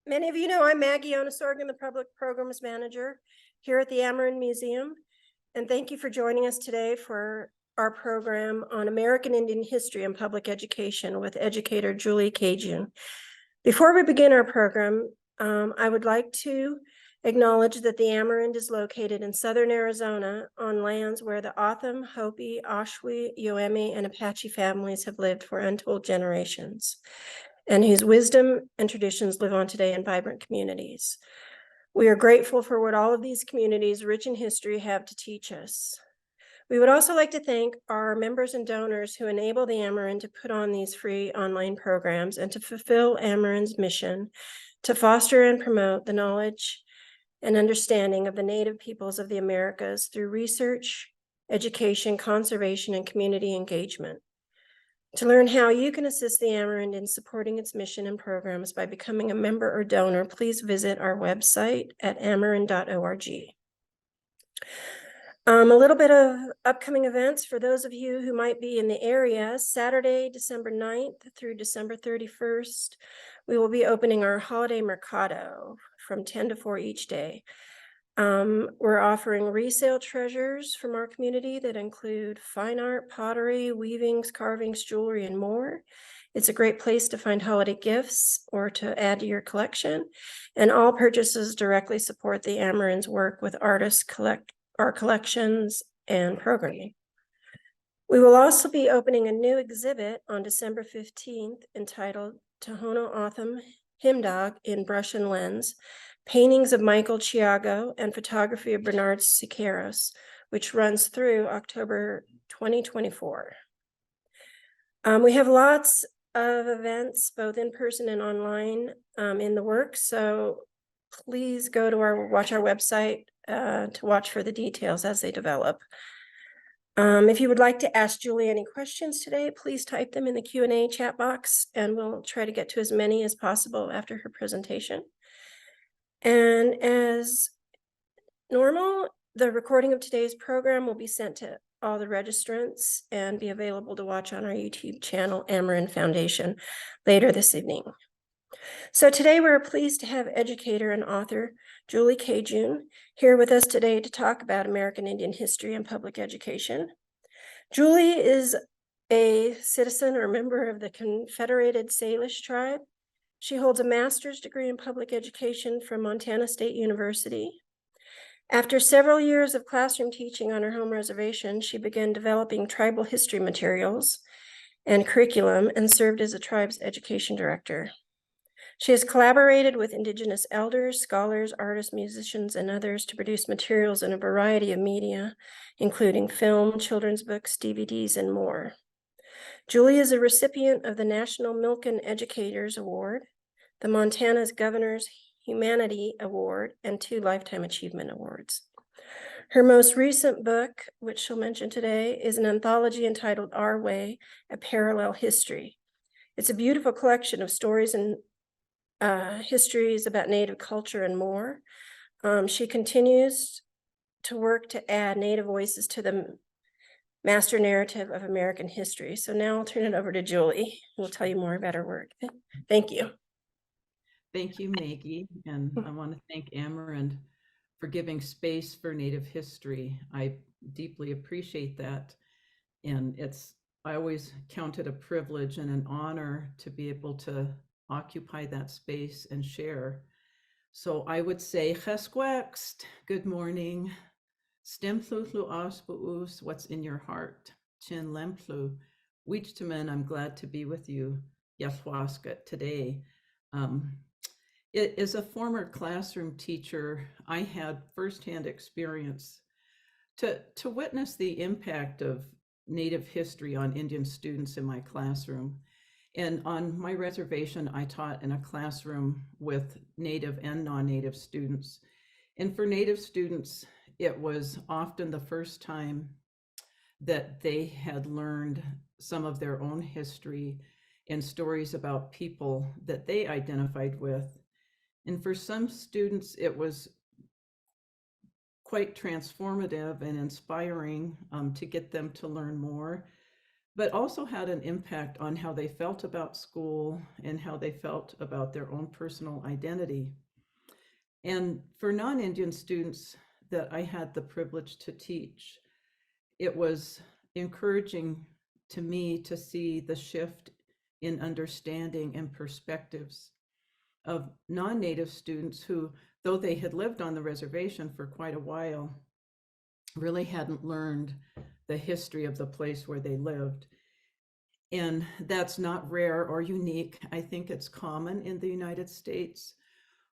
Many of you know I'm Maggie Onosorgan, the Public Programs Manager here at the Ameren Museum. And thank you for joining us today for our program on American Indian history and public education with educator Julie Cajune. Before we begin our program, I would like to acknowledge that the Ameren is located in southern Arizona on lands where the Otham, Hopi, Oshwe, Yoemi, and Apache families have lived for untold generations, and whose wisdom and traditions live on today in vibrant communities. We are grateful for what all of these communities, rich in history, have to teach us. We would also like to thank our members and donors who enable the Ameren to put on these free online programs and to fulfill Ameren's mission to foster and promote the knowledge and understanding of the Native peoples of the Americas through research, education, conservation, and community engagement. To learn how you can assist the Ameren in supporting its mission and programs by becoming a member or donor, please visit our website at ameren.org. A little bit of upcoming events for those of you who might be in the area. Saturday, December 9th through December 31st, we will be opening our holiday mercado from 10 to 4 each day. We're offering resale treasures from our community that include fine art, pottery, weavings, carvings, jewelry, and more. It's a great place to find holiday gifts or to add to your collection. And all purchases directly support the Ameren's work with artists, our collections, and programming. We will also be opening a new exhibit on December 15th entitled Tohono O'odham Hymn Dog in Brush and Lens, paintings of Michael Chiago and photography of Bernard Siqueiros, which runs through October 2024. We have lots of events, both in person and online, in the works. So please go to watch our website to watch for the details as they develop. If you would like to ask Julie any questions today, please type them in the Q&A chat box, and we'll try to get to as many as possible after her presentation. And as normal, the recording of today's program will be sent to all the registrants and be available to watch on our YouTube channel, Ameren Foundation, later this evening. So today we're pleased to have educator and author Julie Cajune here with us today to talk about American Indian history and public education. Julie is a citizen or member of the Confederated Salish tribe. She holds a master's degree in public education from Montana State University. After several years of classroom teaching on her home reservation, she began developing tribal history materials and curriculum and served as a tribe's education director. She has collaborated with Indigenous elders, scholars, artists, musicians, and others to produce materials in a variety of media, including film, children's books, DVDs, and more. Julie is a recipient of the National Milken Educator Award, the Montana's Governor's Humanities Award, and 2 Lifetime Achievement Awards. Her most recent book, which she'll mention today, is an anthology entitled Our Way, A Parallel History. It's a beautiful collection of stories and histories about Native culture and more. She continues to work to add Native voices to the master narrative of American history. So now I'll turn it over to Julie, who will tell you more about her work. Thank you. Thank you, Maggie. And I want to thank Ameren for giving space for Native history. I deeply appreciate that. And I always count it a privilege and an honor to be able to occupy that space and share. So I would say, Chesquext, good morning. Stemflu aspuus, what's in your heart? Chin lemplu, Wichtaman, I'm glad to be with you, Yaswaska, today. As a former classroom teacher, I had firsthand experience to witness the impact of Native history on Indian students in my classroom. And on my reservation, I taught in a classroom with Native and non-Native students. And for Native students, it was often the first time that they had learned some of their own history and stories about people that they identified with. And for some students, it was quite transformative and inspiring to get them to learn more. but also had an impact on how they felt about school and how they felt about their own personal identity. And for non-Indian students that I had the privilege to teach, it was encouraging to me to see the shift in understanding and perspectives of non-Native students who, though they had lived on the reservation for quite a while, really hadn't learned the history of the place where they lived. And that's not rare or unique. I think it's common in the United States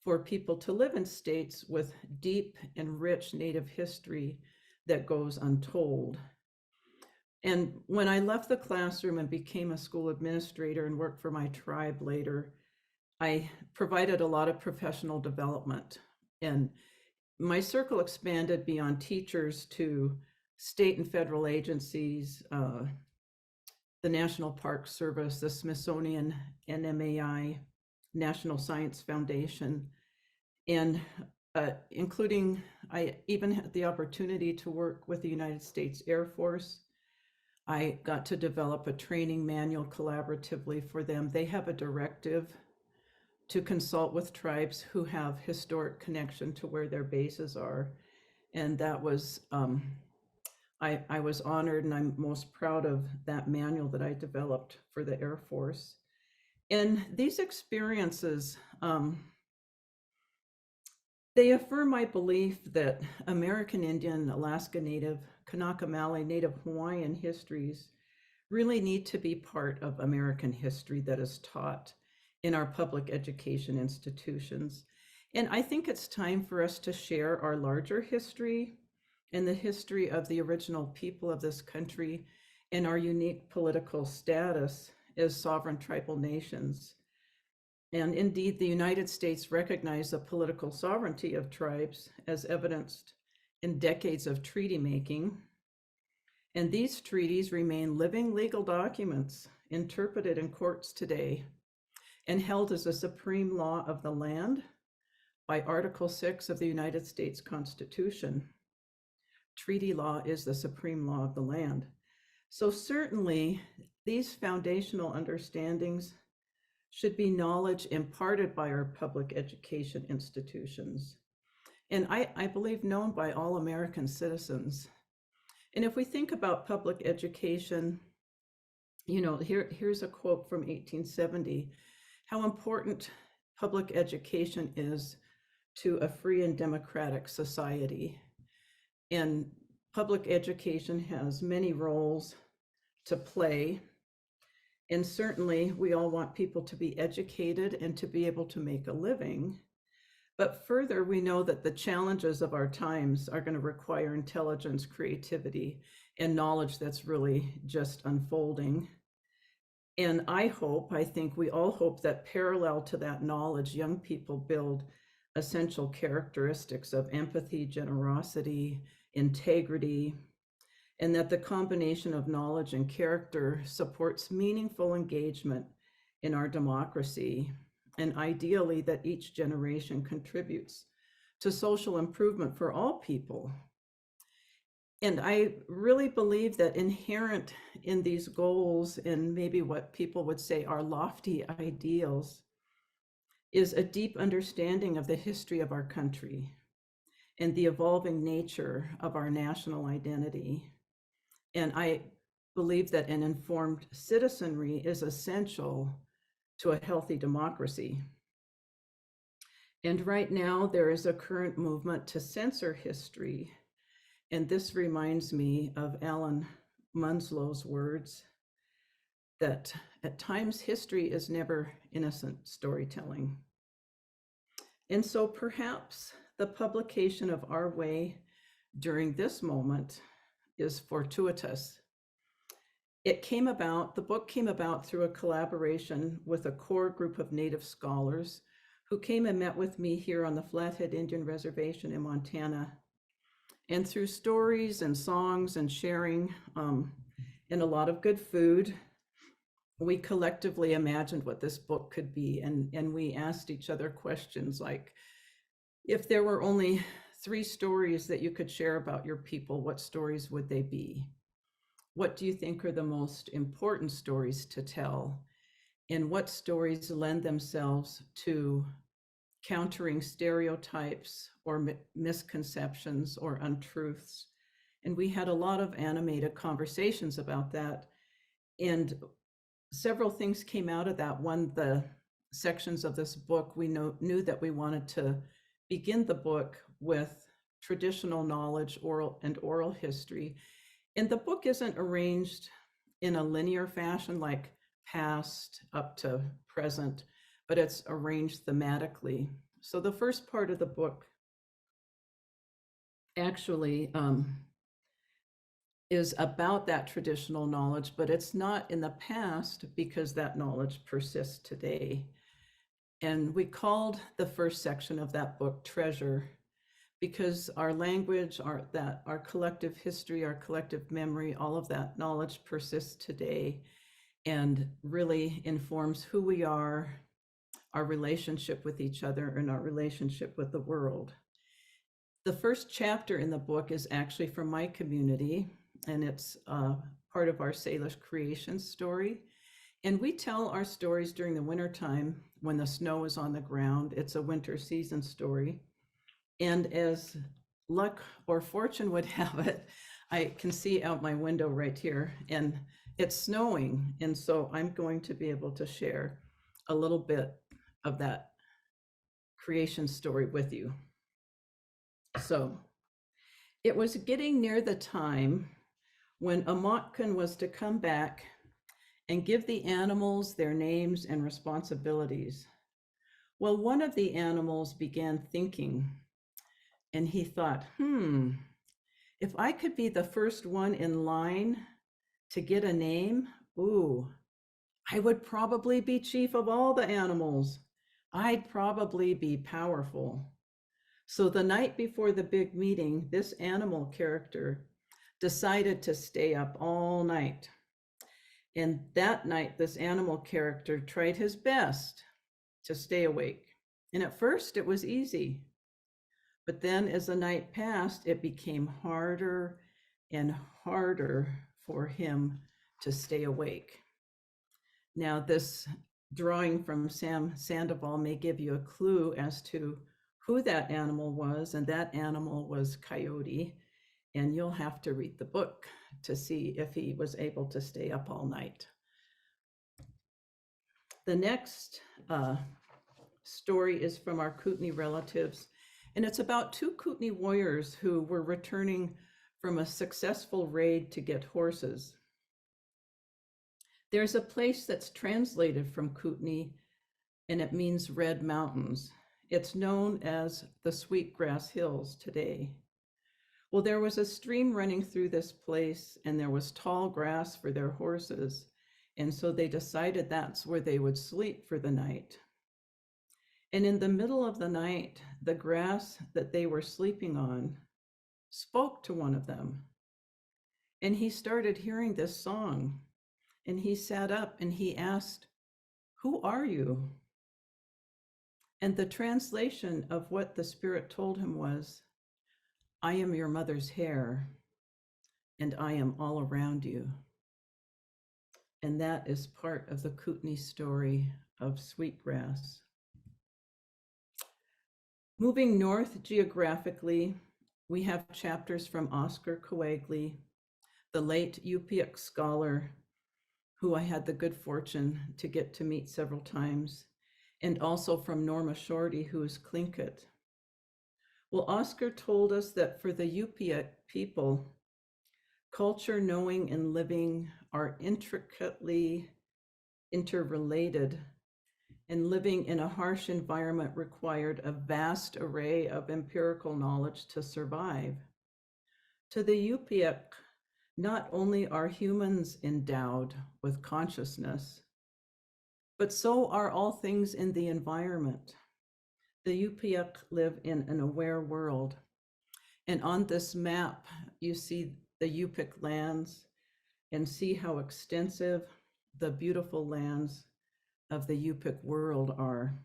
for people to live in states with deep and rich Native history that goes untold. And when I left the classroom and became a school administrator and worked for my tribe later, I provided a lot of professional development. And my circle expanded beyond teachers to state and federal agencies, the National Park Service, the Smithsonian, NMAI, National Science Foundation, and including, I even had the opportunity to work with the United States Air Force. I got to develop a training manual collaboratively for them. They have a directive to consult with tribes who have historic connection to where their bases are. And that was, I was honored, and I'm most proud of that manual that I developed for the Air Force. And these experiences, they affirm my belief that American Indian, Alaska Native, Kanaka Maoli, Native Hawaiian histories really need to be part of American history that is taught in our public education institutions. And I think it's time for us to share our larger history and the history of the original people of this country and our unique political status as sovereign tribal nations. And indeed, the United States recognized the political sovereignty of tribes as evidenced in decades of treaty making. And these treaties remain living legal documents interpreted in courts today and held as a supreme law of the land by Article 6 of the United States Constitution. Treaty law is the supreme law of the land. So certainly these foundational understandings should be knowledge imparted by our public education institutions, and I believe known by all American citizens. And if we think about public education, you know, here's a quote from 1870, how important public education is to a free and democratic society. And public education has many roles to play. And certainly we all want people to be educated and to be able to make a living. But further, we know that the challenges of our times are going to require intelligence, creativity, and knowledge that's really just unfolding. And I think we all hope that parallel to that knowledge, young people build essential characteristics of empathy, generosity, integrity, and that the combination of knowledge and character supports meaningful engagement in our democracy, and ideally that each generation contributes to social improvement for all people. And I really believe that inherent in these goals, and maybe what people would say are lofty ideals, is a deep understanding of the history of our country and the evolving nature of our national identity. And I believe that an informed citizenry is essential to a healthy democracy. And right now, there is a current movement to censor history. And this reminds me of Alan Munslow's words that at times history is never innocent storytelling. And so perhaps the publication of Our Way during this moment is fortuitous. The book came about through a collaboration with a core group of Native scholars who came and met with me here on the Flathead Indian Reservation in Montana. And through stories and songs and sharing and a lot of good food, we collectively imagined what this book could be. And we asked each other questions like, if there were only 3 stories that you could share about your people, what stories would they be? what do you think are the most important stories to tell? And what stories lend themselves to countering stereotypes or misconceptions or untruths? And we had a lot of animated conversations about that. And several things came out of that. One, the sections of this book, we knew that we wanted to begin the book with traditional knowledge, oral history. And the book isn't arranged in a linear fashion like past up to present, but it's arranged thematically. So the first part of the book actually is about that traditional knowledge, but it's not in the past because that knowledge persists today. And we called the first section of that book Treasure, because our language, our collective history, our collective memory, all of that knowledge persists today and really informs who we are, our relationship with each other, and our relationship with the world. The first chapter in the book is actually from my community, and it's part of our Salish creation story. And we tell our stories during the wintertime when the snow is on the ground. It's a winter season story. And as luck or fortune would have it, I can see out my window right here, and it's snowing. And so I'm going to be able to share a little bit of that creation story with you. So it was getting near the time when Milken was to come back and give the animals their names and responsibilities. Well, one of the animals began thinking, and he thought, if I could be the first one in line to get a name, I would probably be chief of all the animals. I'd probably be powerful. So the night before the big meeting, this animal character decided to stay up all night. And that night, this animal character tried his best to stay awake. And at first it was easy. But then as the night passed, it became harder and harder for him to stay awake. Now, this drawing from Sam Sandoval may give you a clue as to who that animal was, and that animal was Coyote. And you'll have to read the book to see if he was able to stay up all night. The next story is from our Kootenai relatives, and it's about two Kootenai warriors who were returning from a successful raid to get horses. There's a place that's translated from Kootenai, and it means Red Mountains. It's known as the Sweetgrass Hills today. Well, there was a stream running through this place, and there was tall grass for their horses, and so they decided that's where they would sleep for the night. And in the middle of the night, the grass that they were sleeping on spoke to one of them. And he started hearing this song, and he sat up and he asked, "Who are you?" And the translation of what the spirit told him was, "I am your mother's hair, and I am all around you." And that is part of the Kootenai story of Sweetgrass. Moving north geographically, we have chapters from Oscar Coagley, the late Yupik scholar, who I had the good fortune to get to meet several times, and also from Norma Shorty, who is Tlingit. Well, Oscar told us that for the Yupik people, culture, knowing, and living are intricately interrelated, and living in a harsh environment required a vast array of empirical knowledge to survive. To the Yupik, not only are humans endowed with consciousness, but so are all things in the environment. The Yupik live in an aware world. And on this map, you see the Yupik lands and see how extensive the beautiful lands of the Yupik world are.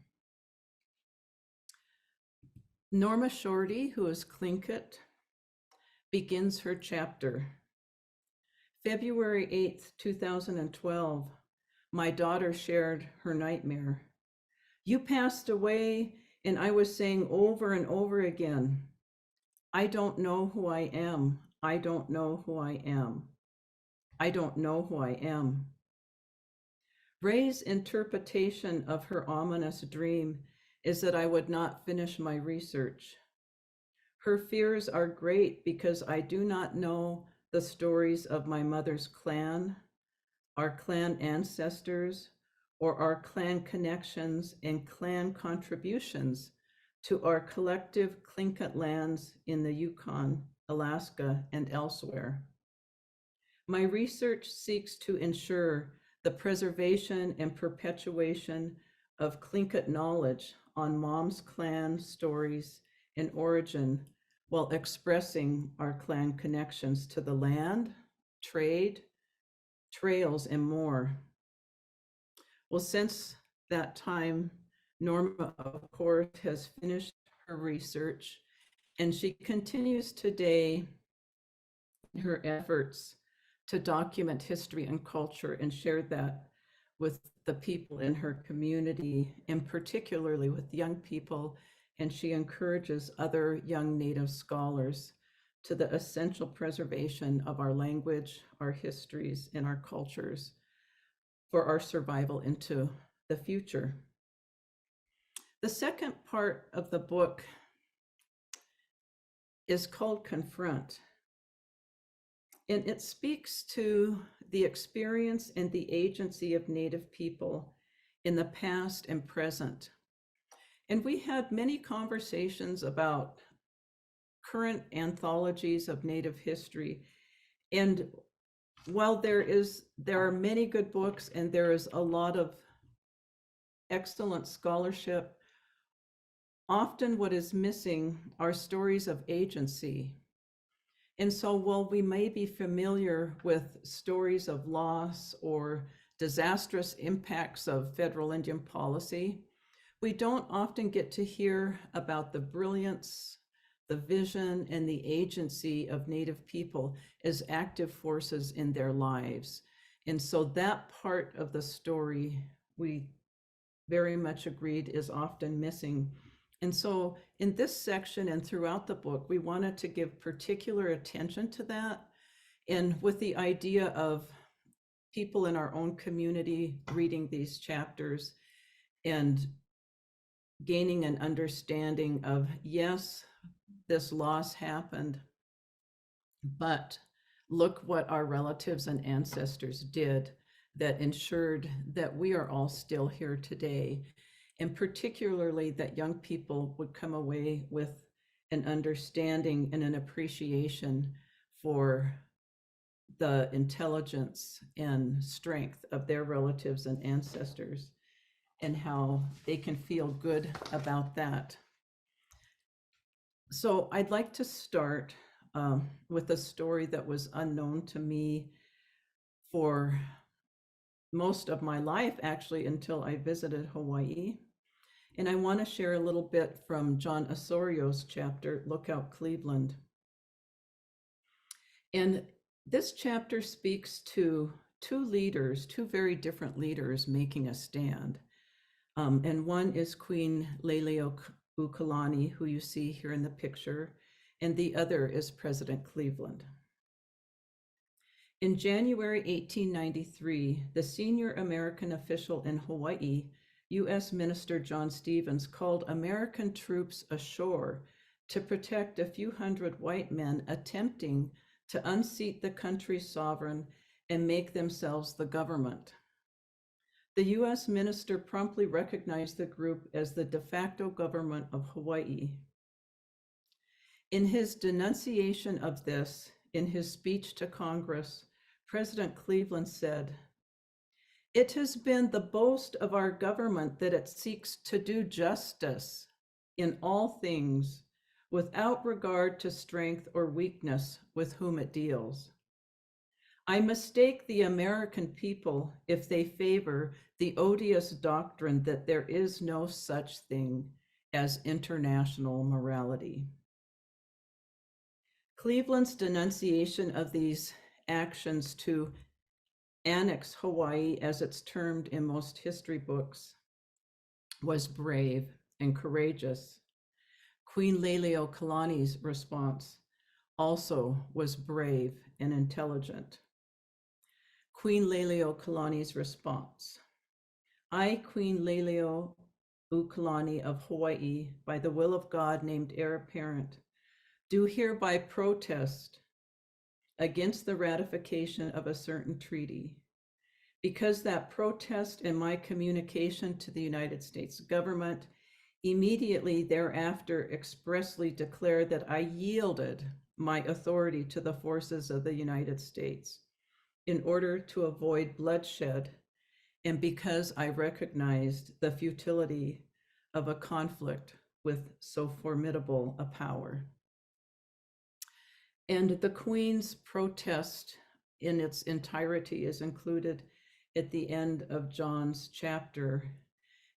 Norma Shorty, who is Tlingit, begins her chapter. February 8th, 2012, my daughter shared her nightmare. You passed away, and I was saying over and over again, I don't know who I am. I don't know who I am. I don't know who I am. Ray's interpretation of her ominous dream is that I would not finish my research. Her fears are great because I do not know the stories of my mother's clan, our clan ancestors, or our clan connections and clan contributions to our collective Tlingit lands in the Yukon, Alaska, and elsewhere. My research seeks to ensure the preservation and perpetuation of Tlingit knowledge on Mom's clan stories and origin while expressing our clan connections to the land, trade, trails, and more. Well, since that time, Norma, of course, has finished her research, and she continues today her efforts to document history and culture and share that with the people in her community, and particularly with young people. And she encourages other young Native scholars to the essential preservation of our language, our histories, and our cultures for our survival into the future. The second part of the book is called Confront, and it speaks to the experience and the agency of Native people in the past and present. And we had many conversations about current anthologies of Native history. And while there are many good books and there is a lot of excellent scholarship, often what is missing are stories of agency. And so while we may be familiar with stories of loss or disastrous impacts of federal Indian policy, we don't often get to hear about the brilliance, the vision, and the agency of Native people as active forces in their lives. And so that part of the story, we very much agreed, is often missing. And so in this section and throughout the book, we wanted to give particular attention to that, and with the idea of people in our own community reading these chapters and gaining an understanding of, yes, this loss happened, but look what our relatives and ancestors did that ensured that we are all still here today. And particularly that young people would come away with an understanding and an appreciation for the intelligence and strength of their relatives and ancestors, and how they can feel good about that. So I'd like to start with a story that was unknown to me for most of my life, actually, until I visited Hawaii. And I want to share a little bit from John Osorio's chapter, Lookout Cleveland. And this chapter speaks to two leaders, two very different leaders making a stand. And one is Queen Leleokukalani, who you see here in the picture, and the other is President Cleveland. In January 1893, the senior American official in Hawaii, U.S. Minister John Stevens, called American troops ashore to protect a few hundred white men attempting to unseat the country's sovereign and make themselves the government. The U.S. minister promptly recognized the group as the de facto government of Hawaii. In his denunciation of this, in his speech to Congress, President Cleveland said, "It has been the boast of our government that it seeks to do justice in all things without regard to strength or weakness with whom it deals. I mistake the American people if they favor the odious doctrine that there is no such thing as international morality." Cleveland's denunciation of these actions to annex Hawaii, as it's termed in most history books, was brave and courageous. Queen Leleokalani's response also was brave and intelligent. Queen Leleokalani's response: I, Queen Leleokalani of Hawaii, by the will of God named heir apparent, do hereby protest against the ratification of a certain treaty, because that protest in my communication to the United States government immediately thereafter expressly declared that I yielded my authority to the forces of the United States in order to avoid bloodshed, and because I recognized the futility of a conflict with so formidable a power. And the Queen's protest in its entirety is included at the end of John's chapter.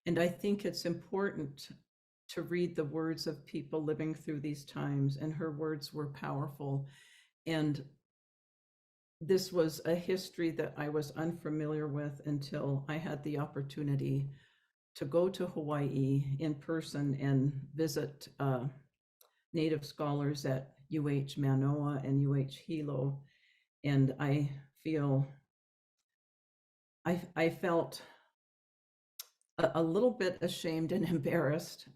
And I think it's important to read the words of people living through these times, and her words were powerful. And this was a history that I was unfamiliar with until I had the opportunity to go to Hawaii in person and visit Native scholars at UH Manoa and UH Hilo. And I felt a little bit ashamed and embarrassed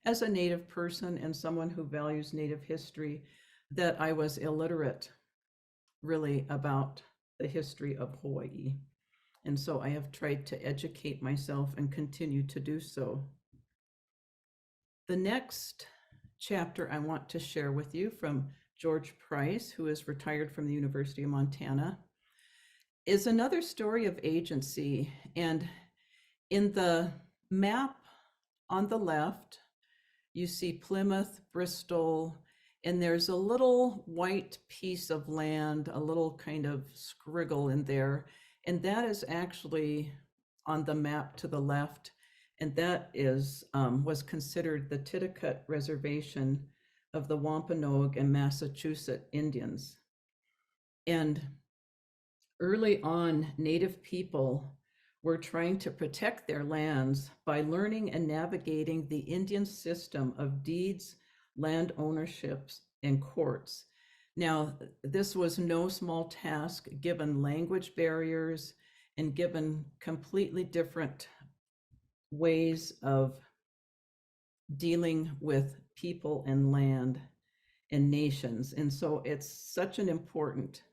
as a Native person and someone who values Native history, that I was illiterate really about the history of Hawaii. And so I have tried to educate myself and continue to do so. The next chapter I want to share with you from George Price, who is retired from the University of Montana, is another story of agency. And in the map on the left, you see Plymouth, Bristol, and there's a little white piece of land, a little kind of scriggle in there. And that is actually on the map to the left. And that is was considered the Titicut Reservation of the Wampanoag and Massachusetts Indians. And early on, Native people were trying to protect their lands by learning and navigating the Indian system of deeds, land ownerships, and courts. Now, this was no small task given language barriers and given completely different ways of dealing with people and land and nations. And so it's such an important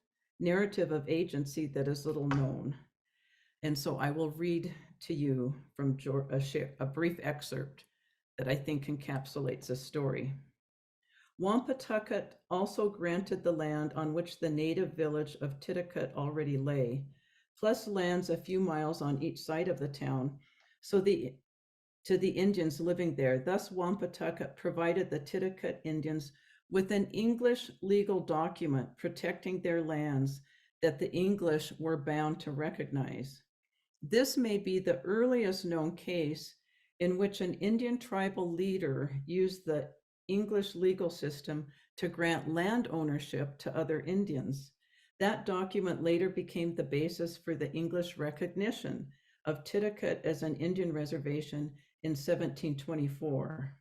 narrative of agency that is little known. And so I will read to you from a brief excerpt that I think encapsulates the story. Wampatucket also granted the land on which the native village of Titicut already lay, plus lands a few miles on each side of the town, to the Indians living there. Thus, Wampatucket provided the Titicut Indians with an English legal document protecting their lands that the English were bound to recognize. This may be the earliest known case in which an Indian tribal leader used the English legal system to grant land ownership to other Indians. That document later became the basis for the English recognition of Titicut as an Indian reservation in 1724.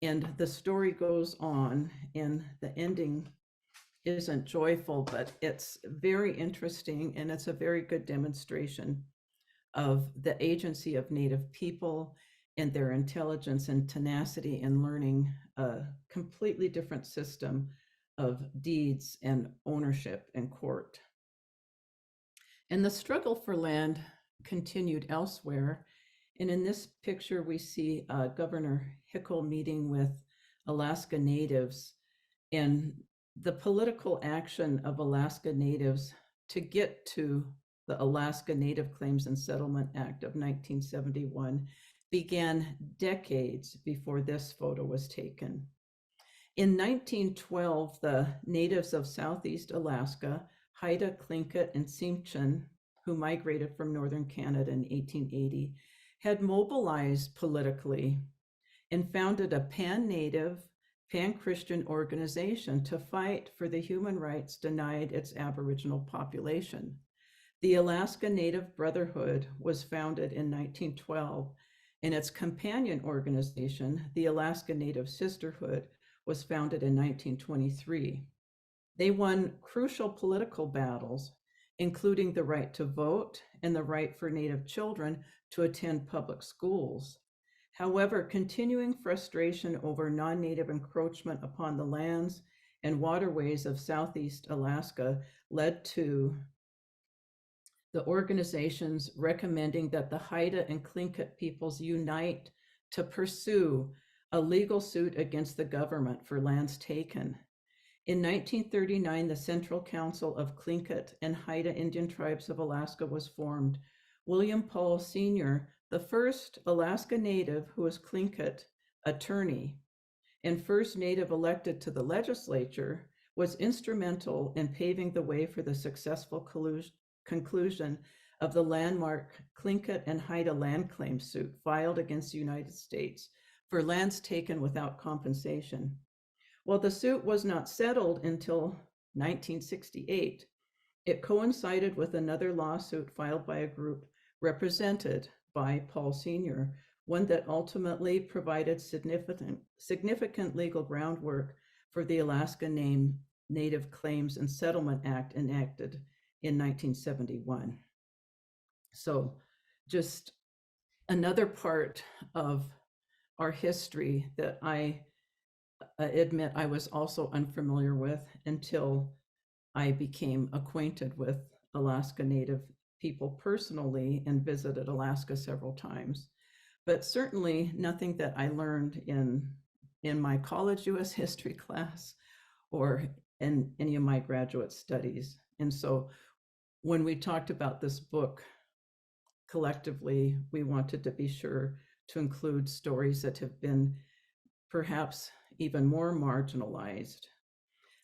And the story goes on, and the ending isn't joyful, but it's very interesting, and it's a very good demonstration of the agency of Native people and their intelligence and tenacity in learning a completely different system of deeds and ownership and court. And the struggle for land continued elsewhere. And in this picture, we see Governor Hickel meeting with Alaska Natives and the political action of Alaska Natives to get to the Alaska Native Claims and Settlement Act of 1971 began decades before this photo was taken. In 1912, the natives of Southeast Alaska, Haida, Tlingit, and Tsimshian, who migrated from northern Canada in 1880, had mobilized politically and founded a pan-native pan-Christian organization to fight for the human rights denied its Aboriginal population. The Alaska Native Brotherhood was founded in 1912, and its companion organization, the Alaska Native Sisterhood, was founded in 1923. They won crucial political battles, including the right to vote and the right for Native children to attend public schools. However, continuing frustration over non-Native encroachment upon the lands and waterways of Southeast Alaska led to the organizations recommending that the Haida and Tlingit peoples unite to pursue a legal suit against the government for lands taken. In 1939, the Central Council of Tlingit and Haida Indian Tribes of Alaska was formed. William Paul Sr., the first Alaska Native who was Tlingit attorney and first Native elected to the legislature, was instrumental in paving the way for the successful conclusion of the landmark Tlingit and Haida land claim suit filed against the United States for lands taken without compensation. While the suit was not settled until 1968, it coincided with another lawsuit filed by a group represented by Paul Sr., one that ultimately provided significant legal groundwork for the Alaska Native Claims and Settlement Act enacted in 1971. So just another part of our history that I admit I was also unfamiliar with until I became acquainted with Alaska Native people personally and visited Alaska several times. But certainly nothing that I learned in my college US history class or in any of my graduate studies. And so when we talked about this book, collectively, we wanted to be sure to include stories that have been perhaps even more marginalized.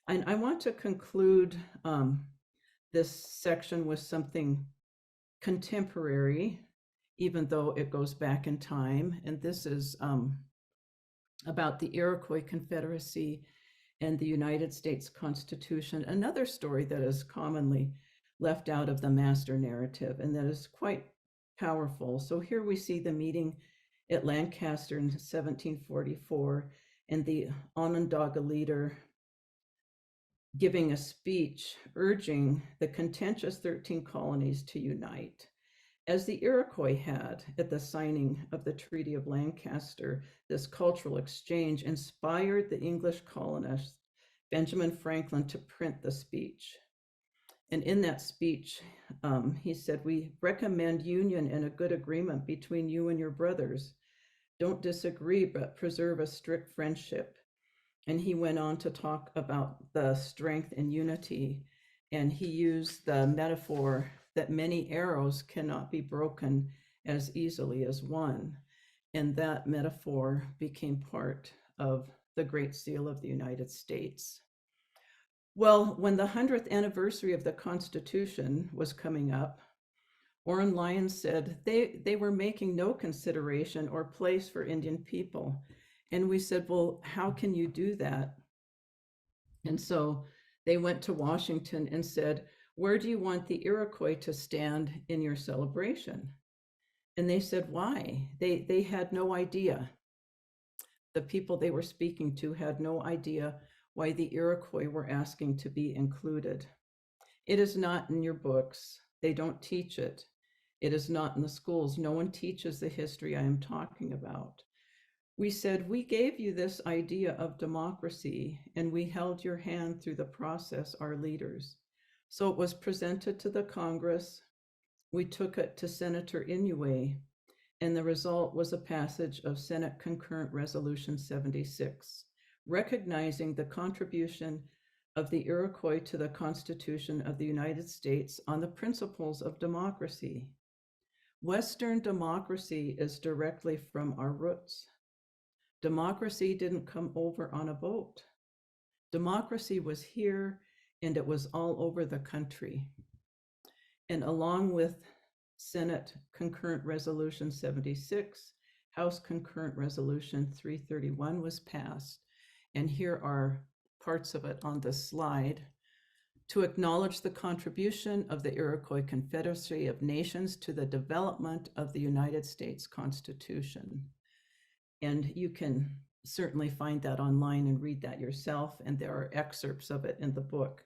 And I want to conclude this section with something contemporary, even though it goes back in time. And this is about the Iroquois Confederacy and the United States Constitution, another story that is commonly left out of the master narrative and that is quite powerful. So here we see the meeting at Lancaster in 1744 and the Onondaga leader giving a speech urging the contentious 13 colonies to unite. As the Iroquois had at the signing of the Treaty of Lancaster, this cultural exchange inspired the English colonist Benjamin Franklin to print the speech. And in that speech, he said, "We recommend union and a good agreement between you and your brothers. Don't disagree, but preserve a strict friendship." And he went on to talk about the strength and unity. And he used the metaphor that many arrows cannot be broken as easily as one. And that metaphor became part of the Great Seal of the United States. Well, when the 100th anniversary of the Constitution was coming up, Oren Lyons said they were making no consideration or place for Indian people. And we said, well, how can you do that? And so they went to Washington and said, where do you want the Iroquois to stand in your celebration? And they said, why? They had no idea. The people they were speaking to had no idea why the Iroquois were asking to be included. It is not in your books. They don't teach it. It is not in the schools. No one teaches the history I am talking about. We said, we gave you this idea of democracy and we held your hand through the process, our leaders. So it was presented to the Congress. We took it to Senator Inouye, and the result was a passage of Senate Concurrent Resolution 76, recognizing the contribution of the Iroquois to the Constitution of the United States on the principles of democracy. Western democracy is directly from our roots. Democracy didn't come over on a boat. Democracy was here and it was all over the country. And along with Senate Concurrent Resolution 76, House Concurrent Resolution 331 was passed. And here are parts of it on this slide. To acknowledge the contribution of the Iroquois Confederacy of Nations to the development of the United States Constitution. And you can certainly find that online and read that yourself, and there are excerpts of it in the book.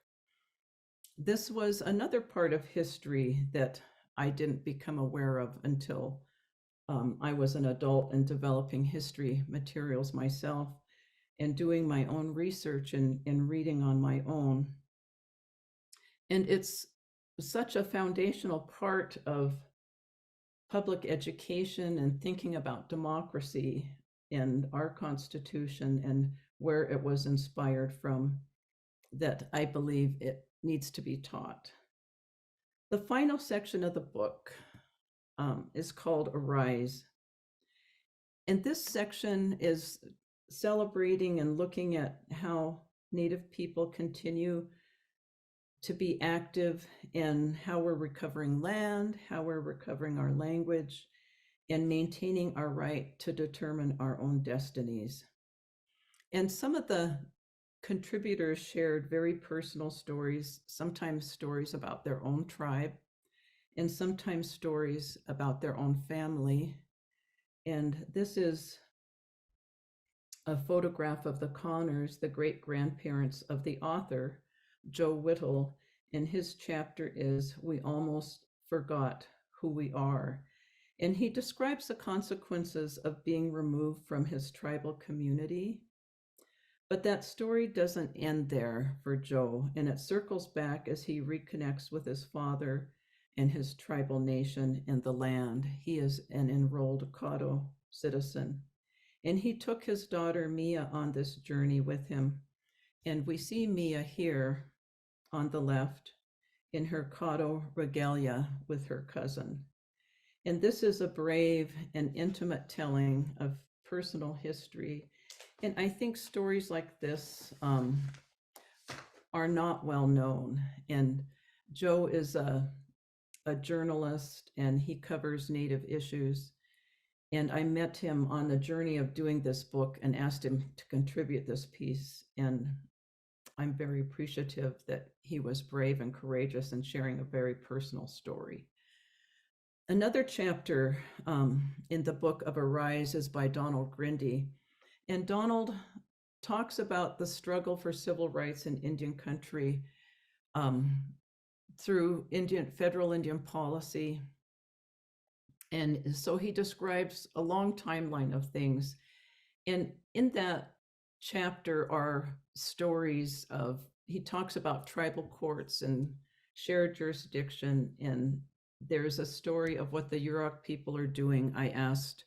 This was another part of history that I didn't become aware of until I was an adult and developing history materials myself and doing my own research and reading on my own. And it's such a foundational part of public education and thinking about democracy and our Constitution and where it was inspired from, that I believe it needs to be taught. The final section of the book is called Arise. And this section is celebrating and looking at how Native people continue to be active in how we're recovering land, how we're recovering our language, and maintaining our right to determine our own destinies. And some of the contributors shared very personal stories, sometimes stories about their own tribe, and sometimes stories about their own family. And this is a photograph of the Connors, the great-grandparents of the author, Joe Whittle, and his chapter is We Almost Forgot Who We Are. And he describes the consequences of being removed from his tribal community. But that story doesn't end there for Joe, and it circles back as he reconnects with his father and his tribal nation and the land. He is an enrolled Caddo citizen. And he took his daughter Mia on this journey with him. And we see Mia here on the left in her Caddo regalia with her cousin. And this is a brave and intimate telling of personal history. And I think stories like this are not well known. And Joe is a journalist, and he covers Native issues. And I met him on the journey of doing this book and asked him to contribute this piece. And I'm very appreciative that he was brave and courageous in sharing a very personal story. Another chapter in the book of Arise is by Donald Grindy. And Donald talks about the struggle for civil rights in Indian country through federal Indian policy. And so he describes a long timeline of things. And in that chapter are stories of, he talks about tribal courts and shared jurisdiction. And there's a story of what the Yurok people are doing. I asked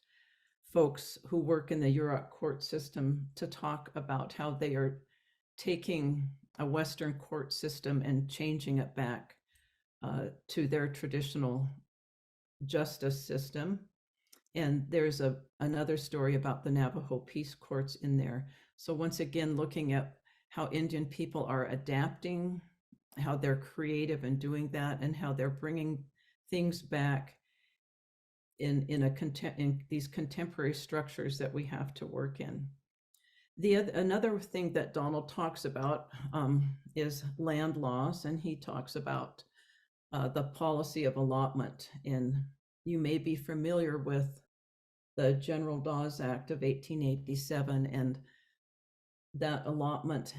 folks who work in the Yurok court system to talk about how they are taking a Western court system and changing it back to their traditional justice system. And there's another story about the Navajo peace courts in there. So once again, looking at how Indian people are adapting, how they're creative in doing that, and how they're bringing things back in these contemporary structures that we have to work in. Another thing that Donald talks about is land loss, and he talks about the policy of allotment. And you may be familiar with the General Dawes Act of 1887, and that allotment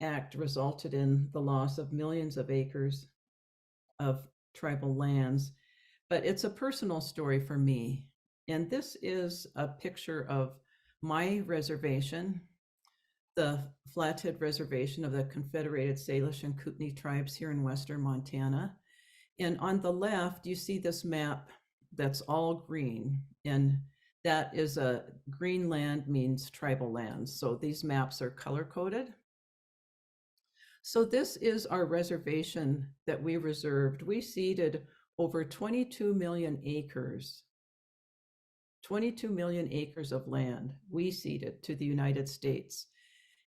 act resulted in the loss of millions of acres of tribal lands. But it's a personal story for me. And this is a picture of my reservation, the Flathead Reservation of the Confederated Salish and Kootenai tribes here in western Montana. And on the left, you see this map that's all green. And that is a green land means tribal lands. So these maps are color-coded. So this is our reservation that we reserved. We ceded over 22 million acres. 22 million acres of land we ceded to the United States.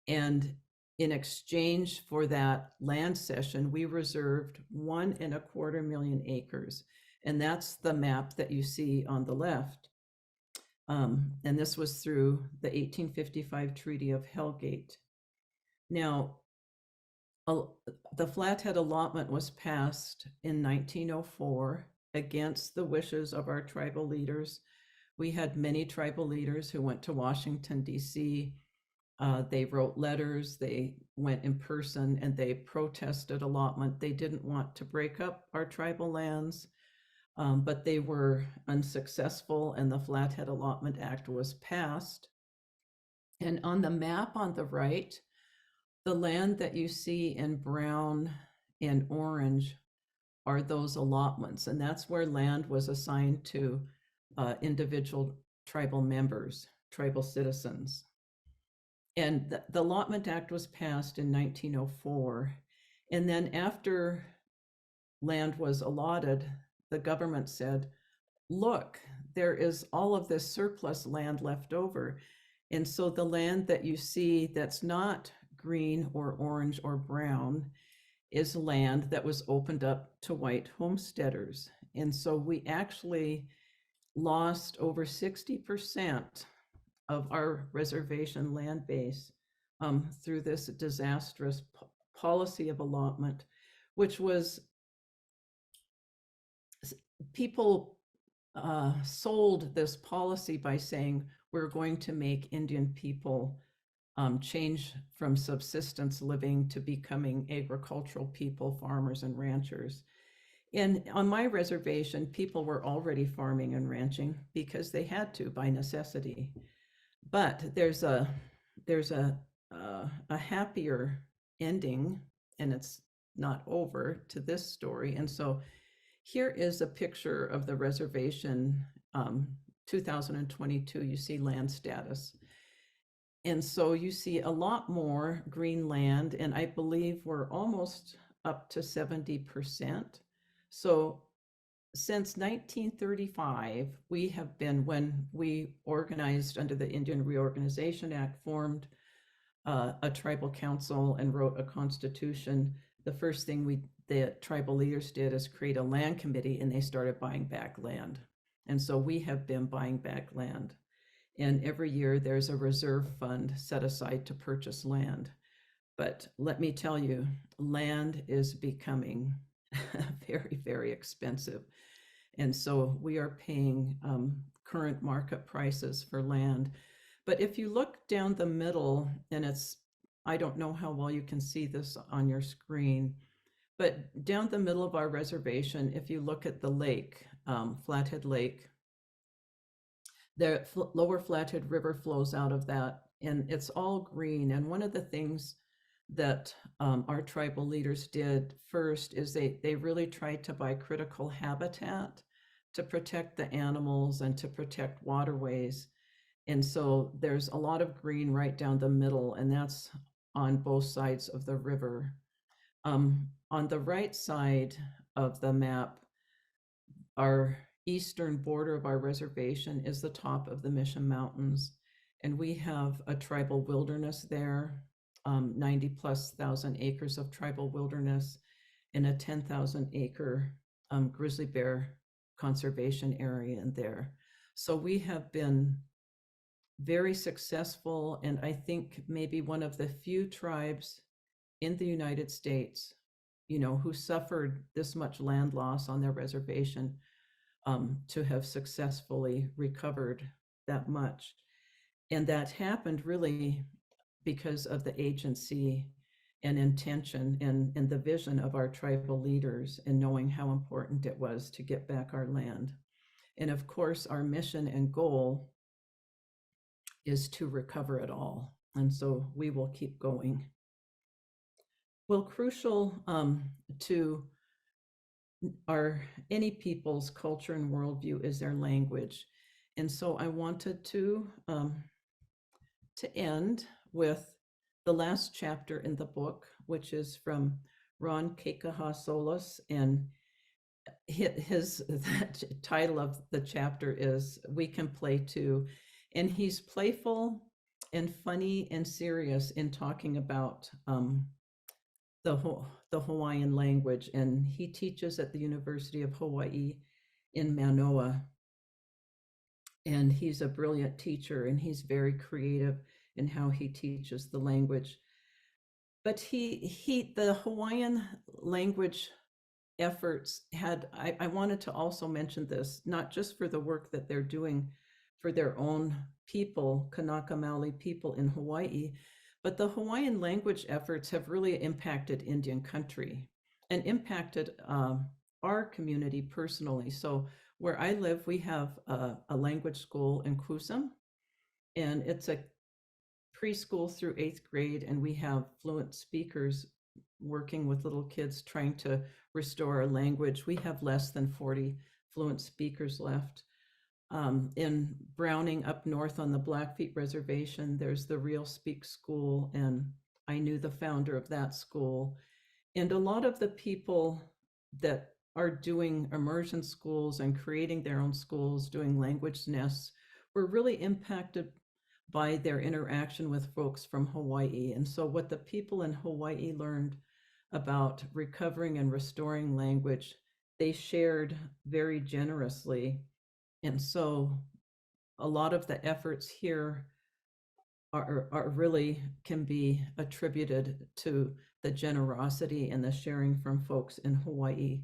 And in exchange for that land cession, we reserved 1.25 million acres. And that's the map that you see on the left. And this was through the 1855 Treaty of Hellgate. Now, a- the Flathead allotment was passed in 1904 against the wishes of our tribal leaders. We had many tribal leaders who went to Washington, D.C. They wrote letters, they went in person, and they protested allotment. They didn't want to break up our tribal lands, but they were unsuccessful, and the Flathead Allotment Act was passed. And on the map on the right, the land that you see in brown and orange are those allotments, and that's where land was assigned to individual tribal members, tribal citizens. And the Allotment Act was passed in 1904. And then after land was allotted, the government said, look, there is all of this surplus land left over. And so the land that you see that's not green or orange or brown is land that was opened up to white homesteaders. And so we actually lost over 60% of our reservation land base through this disastrous policy of allotment, which was people sold this policy by saying we're going to make Indian people change from subsistence living to becoming agricultural people, farmers and ranchers. And on my reservation, people were already farming and ranching because they had to by necessity. But there's a happier ending, and it's not over to this story. And so here is a picture of the reservation, 2022. You see land status. And so you see a lot more green land, and I believe we're almost up to 70%. So since 1935, we have been, when we organized under the Indian Reorganization Act, formed a tribal council and wrote a constitution. The first thing the tribal leaders did is create a land committee, and they started buying back land. And so we have been buying back land. And every year there's a reserve fund set aside to purchase land. But let me tell you, land is becoming very, very expensive. And so we are paying current market prices for land. But if you look down the middle, and I don't know how well you can see this on your screen, but down the middle of our reservation, if you look at the lake, Flathead Lake, the lower Flathead River flows out of that, and it's all green. And one of the things that our tribal leaders did first is they really tried to buy critical habitat to protect the animals and to protect waterways. And so there's a lot of green right down the middle, and that's on both sides of the river. On the right side of the map, our eastern border of our reservation is the top of the Mission Mountains, and we have a tribal wilderness there, 90,000+ acres of tribal wilderness, and a 10,000 acre grizzly bear conservation area in there. So we have been very successful, and I think maybe one of the few tribes in the United States, who suffered this much land loss on their reservation, to have successfully recovered that much. And that happened really because of the agency and intention and the vision of our tribal leaders, and knowing how important it was to get back our land. And of course, our mission and goal is to recover it all. And so we will keep going. Well, crucial to any people's culture and worldview is their language. And so I wanted to end with the last chapter in the book, which is from Ron Kekaha Solis, and the title of the chapter is "We Can Play Too," and he's playful and funny and serious in talking about the Hawaiian language, and he teaches at the University of Hawaii in Manoa. And he's a brilliant teacher, and he's very creative in how he teaches the language. But the Hawaiian language efforts had, I wanted to also mention this, not just for the work that they're doing for their own people, Kanaka Maoli people in Hawaii, but the Hawaiian language efforts have really impacted Indian country and impacted our community personally. So where I live, we have a language school in Kusum, and it's a preschool through 8th grade, and we have fluent speakers working with little kids trying to restore our language. We have less than 40 fluent speakers left. In Browning up north on the Blackfeet Reservation, there's the Real Speak School, and I knew the founder of that school. And a lot of the people that are doing immersion schools and creating their own schools, doing language nests, were really impacted by their interaction with folks from Hawaii. And so what the people in Hawaii learned about recovering and restoring language, they shared very generously. And so a lot of the efforts here are really can be attributed to the generosity and the sharing from folks in Hawaii.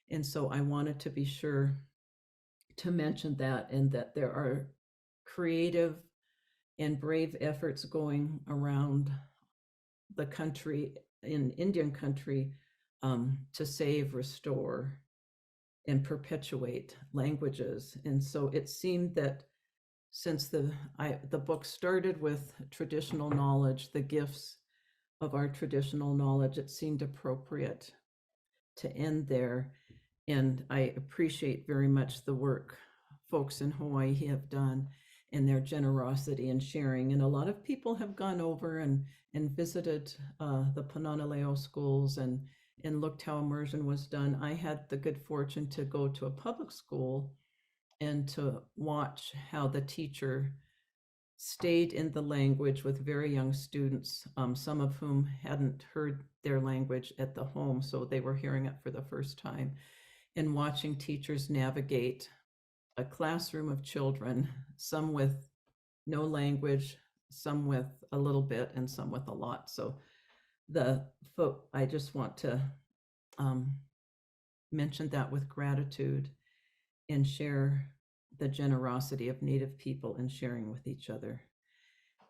And so I wanted to be sure to mention that, and that there are creative and brave efforts going around the country, in Indian country, to save, restore, and perpetuate languages. And so it seemed that since the book started with traditional knowledge, the gifts of our traditional knowledge, it seemed appropriate to end there. And I appreciate very much the work folks in Hawaii have done and their generosity and sharing. And a lot of people have gone over and visited the Pananaleo schools and looked how immersion was done. I had the good fortune to go to a public school and to watch how the teacher stayed in the language with very young students, some of whom hadn't heard their language at the home, so they were hearing it for the first time, and watching teachers navigate a classroom of children, some with no language, some with a little bit, and some with a lot. So I just want to mention that with gratitude and share the generosity of Native people and sharing with each other.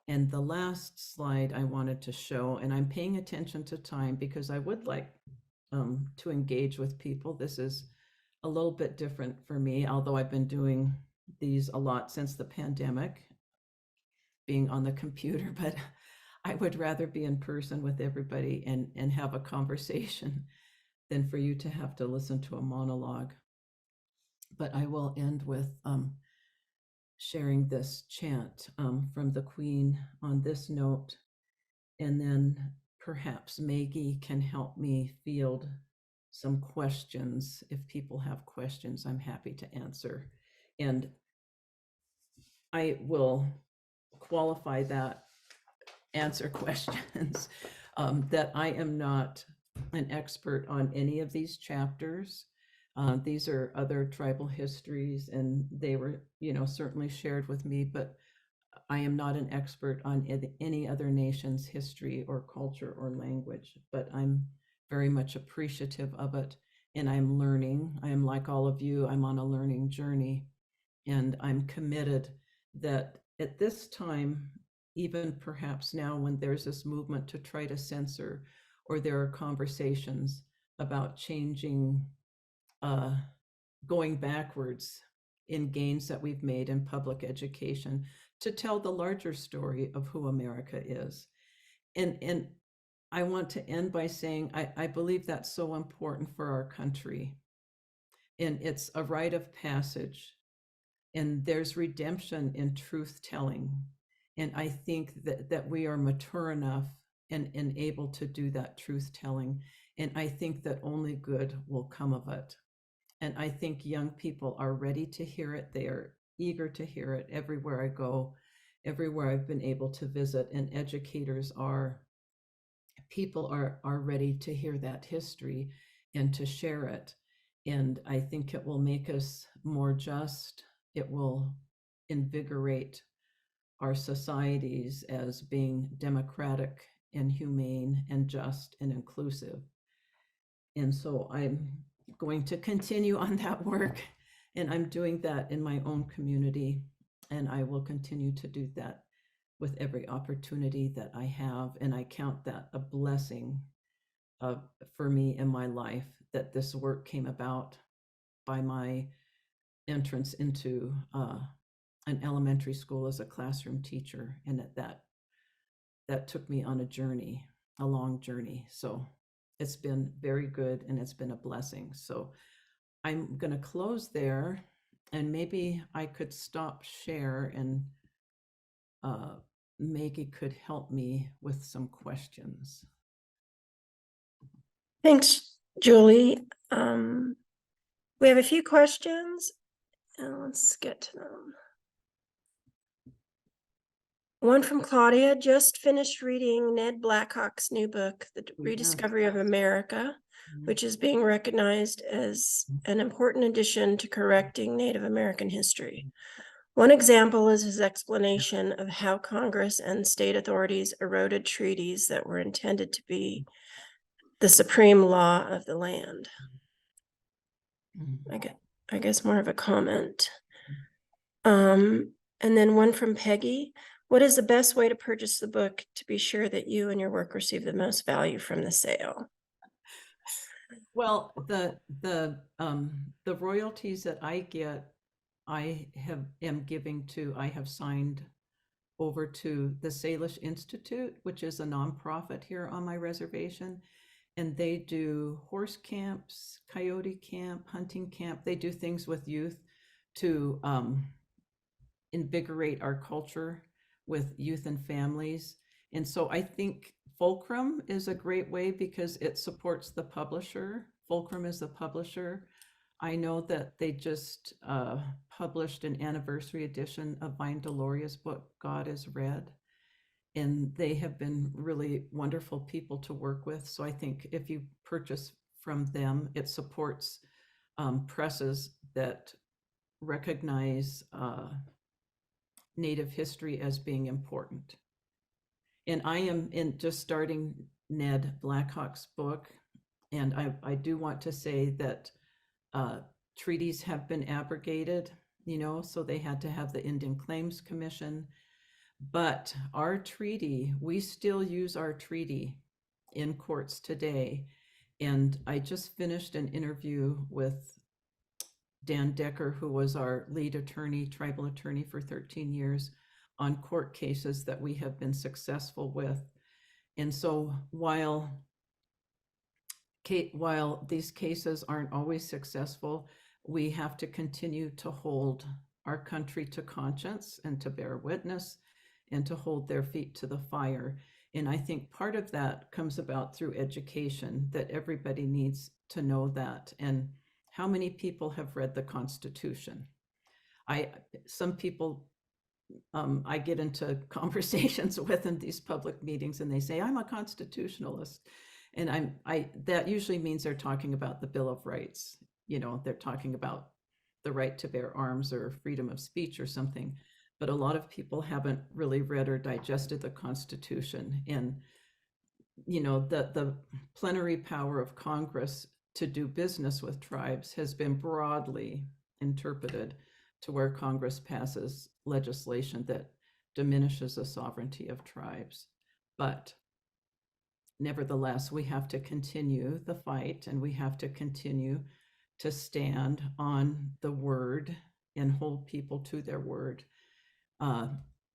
And the last slide I wanted to show, and I'm paying attention to time because I would like to engage with people. This is a little bit different for me, although I've been doing these a lot since the pandemic, being on the computer, but I would rather be in person with everybody and have a conversation than for you to have to listen to a monologue. But I will end with sharing this chant from the Queen on this note, and then perhaps Maggie can help me field some questions. If people have questions, I'm happy to answer. And I will qualify that, answer questions, that I am not an expert on any of these chapters. These are other tribal histories, and they were, certainly shared with me, but I am not an expert on any other nation's history or culture or language, but I'm very much appreciative of it, and I'm learning. I am like all of you, I'm on a learning journey, and I'm committed that at this time, even perhaps now when there's this movement to try to censor, or there are conversations about changing, going backwards in gains that we've made in public education, to tell the larger story of who America is. And I want to end by saying I believe that's so important for our country. And it's a rite of passage. And there's redemption in truth telling. And I think that we are mature enough and able to do that truth telling. And I think that only good will come of it. And I think young people are ready to hear it. They are eager to hear it everywhere I go, everywhere I've been able to visit, and people are ready to hear that history and to share it. And I think it will make us more just. It will invigorate our societies as being democratic and humane and just and inclusive. And so I'm going to continue on that work, and I'm doing that in my own community, and I will continue to do that with every opportunity that I have. And I count that a blessing for me in my life that this work came about by my entrance into an elementary school as a classroom teacher, and that took me on a journey, a long journey. So it's been very good, and it's been a blessing. So I'm going to close there, and maybe I could stop share, and Maggie could help me with some questions. Thanks, Julie. We have a few questions, and let's get to them. One from Claudia: just finished reading Ned Blackhawk's new book, The Rediscovery of America, which is being recognized as an important addition to correcting Native American history. One example is his explanation of how Congress and state authorities eroded treaties that were intended to be the supreme law of the land. I guess more of a comment. And then one from Peggy: what is the best way to purchase the book to be sure that you and your work receive the most value from the sale? Well, the royalties that I get, I am giving to, I have signed over to the Salish Institute, which is a nonprofit here on my reservation. And they do horse camps, coyote camp, hunting camp. They do things with youth to invigorate our culture with youth and families. And so I think Fulcrum is a great way because it supports the publisher. Fulcrum is the publisher. I know that they just published an anniversary edition of Vine Deloria's book, God is Red. And they have been really wonderful people to work with. So I think if you purchase from them, it supports presses that recognize Native history as being important. And I am just starting Ned Blackhawk's book. And I do want to say that treaties have been abrogated, so they had to have the Indian Claims Commission. But our treaty, we still use our treaty in courts today. And I just finished an interview with Dan Decker, who was our lead attorney, tribal attorney for 13 years, on court cases that we have been successful with. And so while these cases aren't always successful, we have to continue to hold our country to conscience and to bear witness and to hold their feet to the fire. And I think part of that comes about through education, that everybody needs to know that. And how many people have read the Constitution? Some people, I get into conversations with in these public meetings, and they say, I'm a constitutionalist. And that usually means they're talking about the Bill of Rights. They're talking about the right to bear arms or freedom of speech or something. But a lot of people haven't really read or digested the Constitution. And, the plenary power of Congress to do business with tribes has been broadly interpreted to where Congress passes legislation that diminishes the sovereignty of tribes. But nevertheless, we have to continue the fight, and we have to continue to stand on the word and hold people to their word.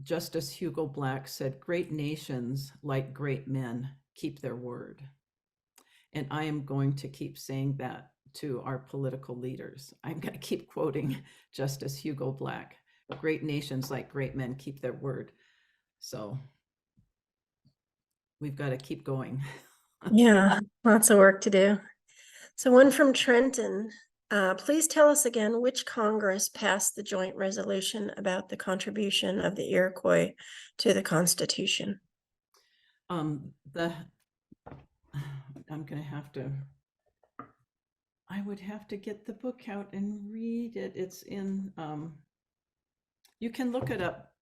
Justice Hugo Black said, great nations, like great men, keep their word. And I am going to keep saying that to our political leaders. I'm going to keep quoting Justice Hugo Black. Great nations, like great men, keep their word. So we've got to keep going. Yeah, lots of work to do. So one from Trenton: please tell us again which Congress passed the joint resolution about the contribution of the Iroquois to the Constitution. I would have to get the book out and read it. It's in, you can look it up.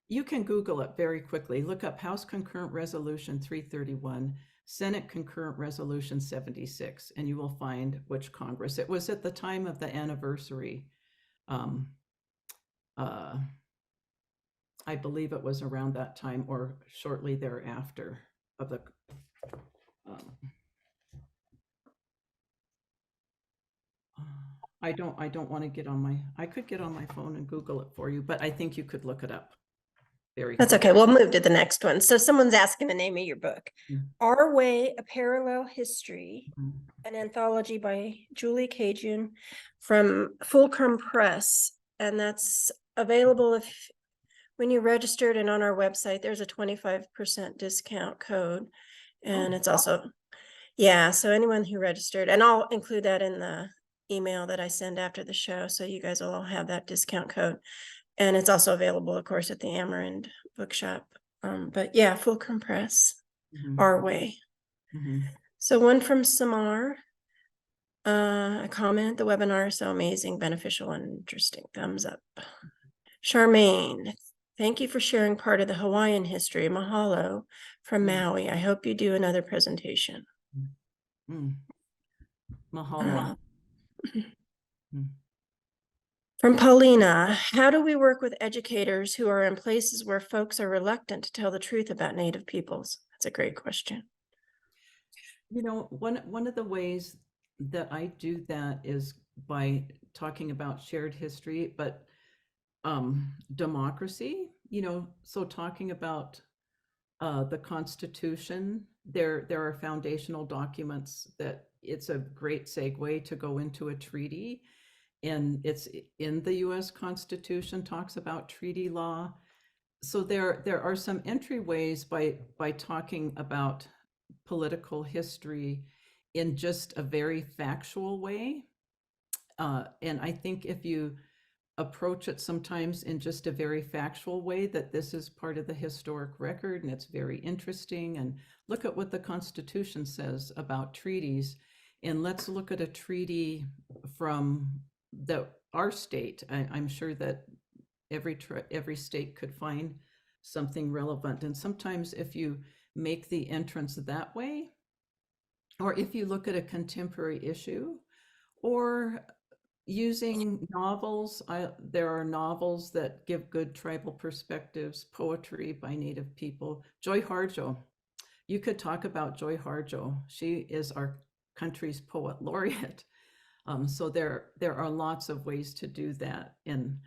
You can Google it very quickly. Look up House Concurrent Resolution 331, Senate Concurrent Resolution 76, and you will find which Congress. It was at the time of the anniversary. Um, I believe it was around that time or shortly thereafter of the. Um, I don't want to get on my. I could get on my phone and Google it for you, but I think you could look it up very That's quickly. okay. We'll move to the next one. So someone's asking the name of your book. Mm. Our Way, A Parallel History, Mm. an anthology by Julie Cajune from Fulcrum Press. And that's available if when you registered, and on our website, there's a 25% discount code. And Oh. it's also, yeah, so anyone who registered, and I'll include that in the email that I send after the show. So you guys will all have that discount code. And it's also available, of course, at the Amarin bookshop. But yeah, Fulcrum Press, Mhm. Our Way. Mhm. So one from Samar, a comment, the webinar is so amazing, beneficial, and interesting. Thumbs up. Charmaine, thank you for sharing part of the Hawaiian history. Mahalo from Maui. I hope you do another presentation. Mm. Mahalo. Mm. From Paulina, how do we work with educators who are in places where folks are reluctant to tell the truth about Native peoples? That's a great question. You know, one of the ways that I do that is by talking about shared history, but democracy, so talking about the Constitution, there are foundational documents that it's a great segue to go into a treaty. And it's in the US Constitution, talks about treaty law. So there are some entryways by talking about political history in just a very factual way. And I think if you approach it sometimes in just a very factual way, that this is part of the historic record and it's very interesting, and look at what the Constitution says about treaties, and let's look at a treaty from our state. I'm sure that every state could find something relevant, and sometimes if you make the entrance that way, or if you look at a contemporary issue, or using novels. There are novels that give good tribal perspectives, poetry by Native people. Joy Harjo, you could talk about Joy Harjo. She is our country's poet laureate. So there are lots of ways to do that, and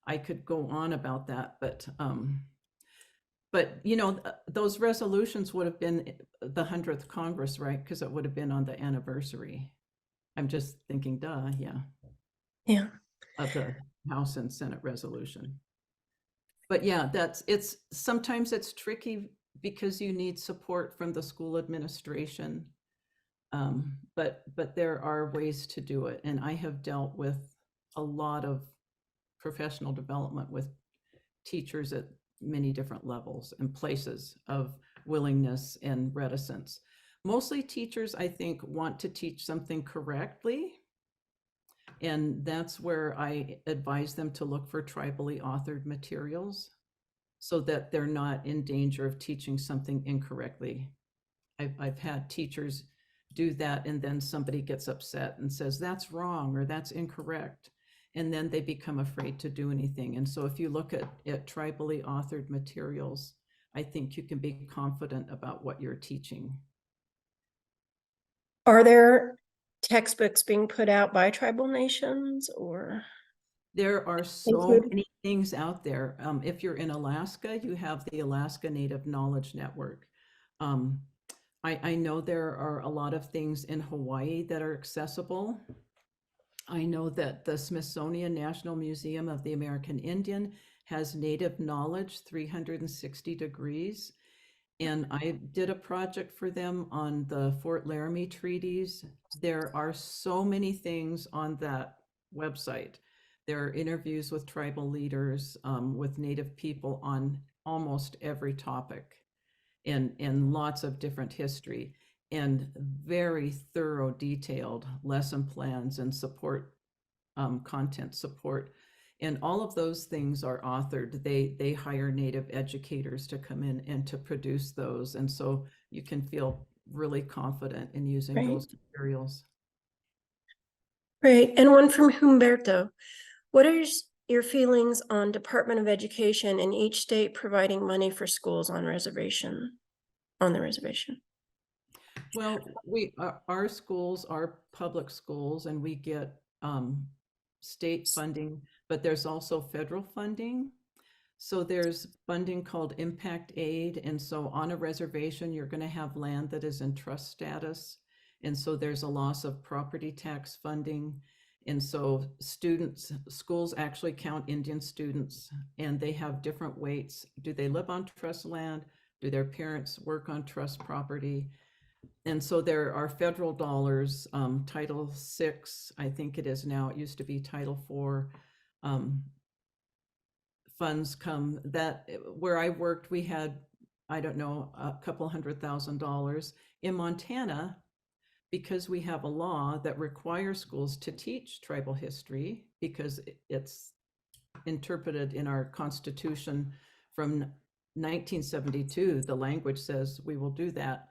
I could go on about that, but those resolutions would have been the 100th Congress, right? Because it would have been on the anniversary. I'm just thinking, duh, yeah. Yeah. Of the House and Senate resolution. But yeah, sometimes it's tricky because you need support from the school administration. But there are ways to do it. And I have dealt with a lot of professional development with teachers at many different levels and places of willingness and reticence. Mostly teachers, I think, want to teach something correctly. And that's where I advise them to look for tribally authored materials so that they're not in danger of teaching something incorrectly. I've had teachers do that, and then somebody gets upset and says, that's wrong or that's incorrect. And then they become afraid to do anything. And so if you look at tribally authored materials, I think you can be confident about what you're teaching. Are there textbooks being put out by tribal nations or? There are so many things out there. If you're in Alaska, you have the Alaska Native Knowledge Network. I know there are a lot of things in Hawaii that are accessible. I know that the Smithsonian National Museum of the American Indian has Native Knowledge 360 degrees. And I did a project for them on the Fort Laramie treaties. There are so many things on that website. There are interviews with tribal leaders, with Native people on almost every topic, and lots of different history, and very thorough, detailed lesson plans and support, content support. And all of those things are authored. They hire Native educators to come in and to produce those. And so you can feel really confident in using Right. those materials. Great. And one from Humberto. What are your feelings on Department of Education in each state providing money for schools on the reservation? Well, our schools are public schools and we get state funding, but there's also federal funding. So there's funding called impact aid. And so on a reservation, you're going to have land that is in trust status. And so there's a loss of property tax funding. And so schools actually count Indian students and they have different weights. Do they live on trust land? Do their parents work on trust property? And so there are federal dollars, Title VI, I think it is now, it used to be Title IV. Funds come that where I worked, we had, I don't know, a couple $100,000. In Montana, because we have a law that requires schools to teach tribal history because it's interpreted in our Constitution from 1972, the language says we will do that.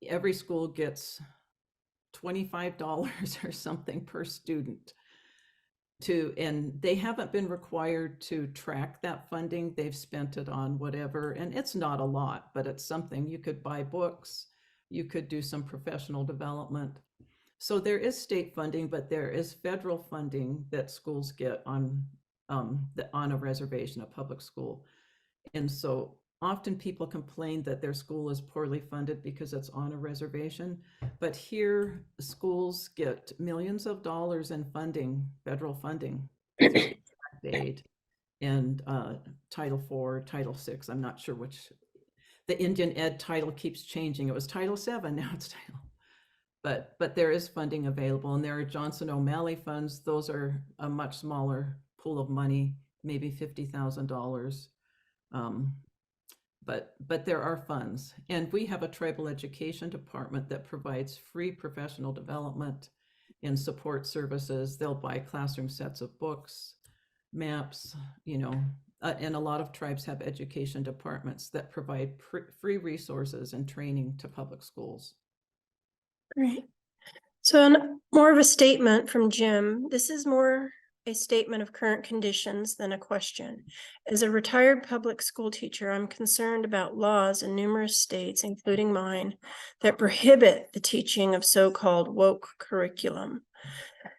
Every school gets $25 or something per student and they haven't been required to track that funding. They've spent it on whatever, and it's not a lot, but it's something. You could buy books, you could do some professional development. So there is state funding, but there is federal funding that schools get on a reservation, a public school. And so often people complain that their school is poorly funded because it's on a reservation. But here, schools get millions of dollars in funding, federal funding, through impact aid and Title IV, Title VI. I'm not sure which. The Indian Ed title keeps changing. It was Title VII, now it's Title. But there is funding available, and there are Johnson O'Malley funds. Those are a much smaller pool of money, maybe $50,000. But there are funds, and we have a tribal education department that provides free professional development and support services. They'll buy classroom sets of books, maps, and a lot of tribes have education departments that provide free resources and training to public schools. Great. So more of a statement from Jim. This is more a statement of current conditions than a question. As a retired public school teacher, I'm concerned about laws in numerous states, including mine, that prohibit the teaching of so-called woke curriculum.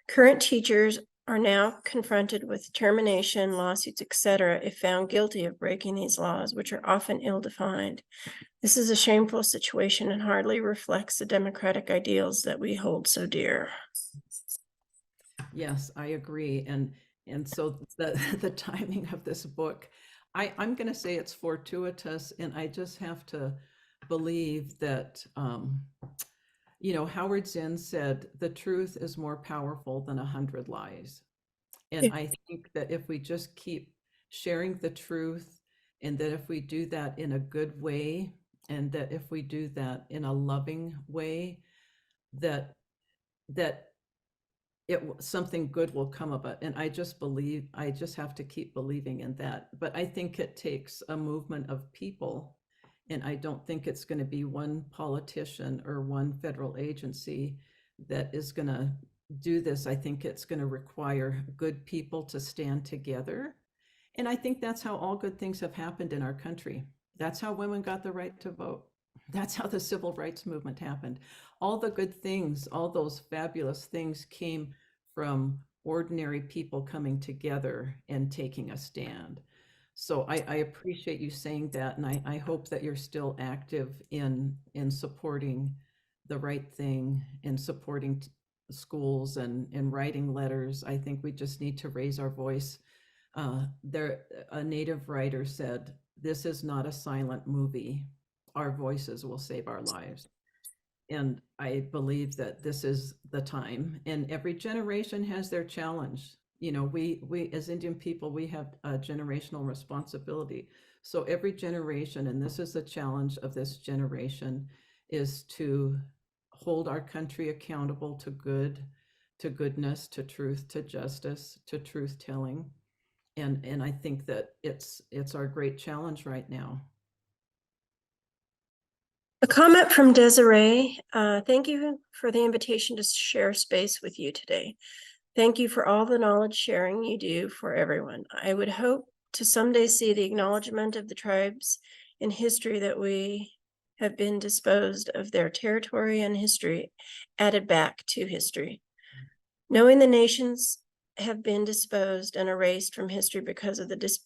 Current teachers are now confronted with termination, lawsuits, etc., if found guilty of breaking these laws, which are often ill-defined. This is a shameful situation and hardly reflects the democratic ideals that we hold so dear. Yes, I agree. And so the timing of this book, I'm going to say it's fortuitous, and I just have to believe that, Howard Zinn said, the truth is more powerful than 100 lies. And Yeah. I think that if we just keep sharing the truth, and that if we do that in a good way, and that if we do that in a loving way, that something good will come of it. And I just have to keep believing in that. But I think it takes a movement of people. And I don't think it's going to be one politician or one federal agency that is going to do this. I think it's going to require good people to stand together. And I think that's how all good things have happened in our country. That's how women got the right to vote. That's how the civil rights movement happened. All the good things, all those fabulous things came from ordinary people coming together and taking a stand. So I appreciate you saying that, and I hope that you're still active in supporting the right thing, and supporting schools and writing letters. I think we just need to raise our voice. A Native writer said, "This is not a silent movie. Our voices will save our lives." And I believe that this is the time, and every generation has their challenge. We as Indian people, we have a generational responsibility. So every generation, and this is the challenge of this generation, is to hold our country accountable to good, to goodness, to truth, to justice, to truth telling. And I think that it's our great challenge right now. A comment from Desiree. Thank you for the invitation to share space with you today. Thank you for all the knowledge sharing you do for everyone. I would hope to someday see the acknowledgement of the tribes in history that we have been disposed of their territory and history added back to history. Knowing the nations have been disposed and erased from history because of the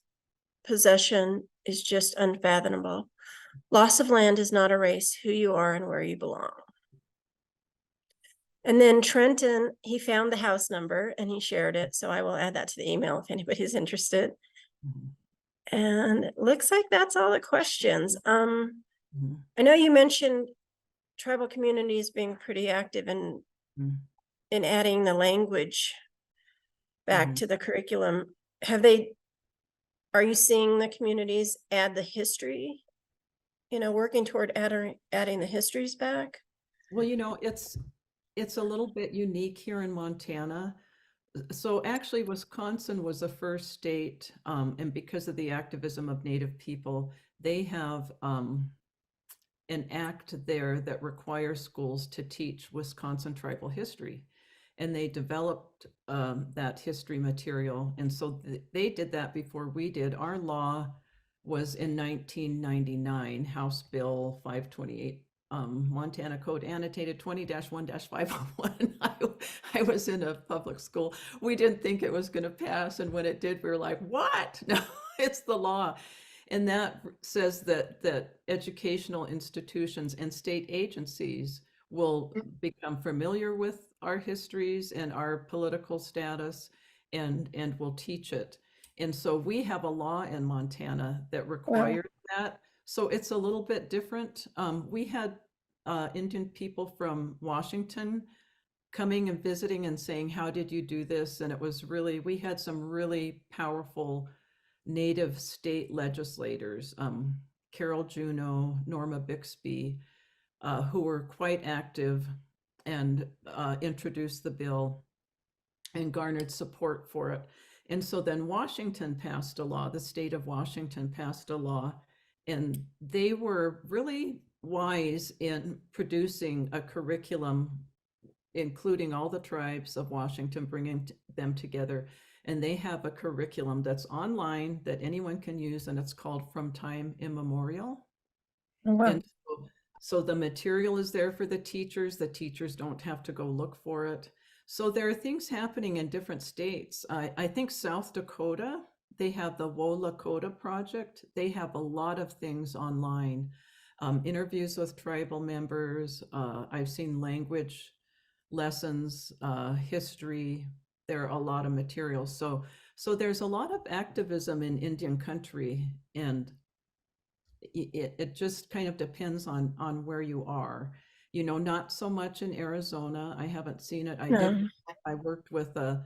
dispossession is just unfathomable. Loss of land does not erase who you are and where you belong. And then Trenton, he found the house number and he shared it. So I will add that to the email if anybody's interested. Mm-hmm. And it looks like that's all the questions. Mm-hmm. I know you mentioned tribal communities being pretty active in adding the language back to the curriculum. Are you seeing the communities add the history, working toward adding the histories back? Well, it's a little bit unique here in Montana. So actually, Wisconsin was the first state, and because of the activism of Native people, they have an act there that requires schools to teach Wisconsin tribal history. And they developed that history material. And so they did that before we did. Our law was in 1999, House Bill 528. Montana Code Annotated 20-1-501. I was in a public school. We didn't think it was going to pass. And when it did, we were like, what? No, it's the law. And that says that educational institutions and state agencies will become familiar with our histories and our political status and will teach it. And so we have a law in Montana that requires that. So it's a little bit different. We had Indian people from Washington coming and visiting and saying, how did you do this? And it was really, we had some really powerful Native state legislators, Carol Juneau, Norma Bixby, who were quite active and introduced the bill and garnered support for it. And so then Washington passed a law, the state of Washington passed a law, and they were really wise in producing a curriculum, including all the tribes of Washington, bringing them together. And they have a curriculum that's online that anyone can use, and it's called From Time Immemorial. Oh, wow. And so the material is there for the teachers. The teachers don't have to go look for it. So there are things happening in different states. I think South Dakota, they have the Wolakota Project. They have a lot of things online. Interviews with tribal members. I've seen language lessons, history. There are a lot of materials. So there's a lot of activism in Indian country, and it just kind of depends on where you are. Not so much in Arizona. I haven't seen it. I worked with a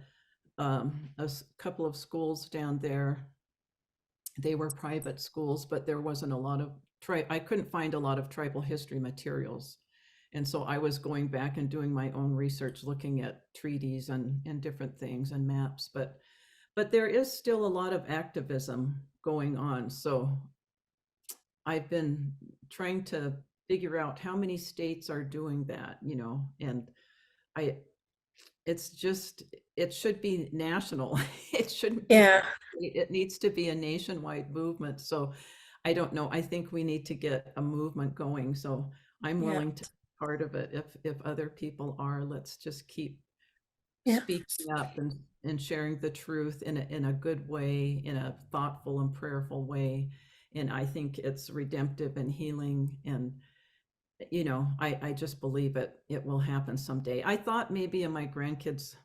couple of schools down there. They were private schools, but there wasn't a lot of I couldn't find a lot of tribal history materials. And so I was going back and doing my own research, looking at treaties and different things and maps, but there is still a lot of activism going on. So I've been trying to figure out how many states are doing that, and it should be national. It shouldn't be, it needs to be a nationwide movement. So I don't know. I think we need to get a movement going. So I'm willing to be part of it. If other people are, let's just keep speaking up and sharing the truth in a good way, in a thoughtful and prayerful way. And I think it's redemptive and healing. And, I just believe it will happen someday. I thought maybe in my grandkids'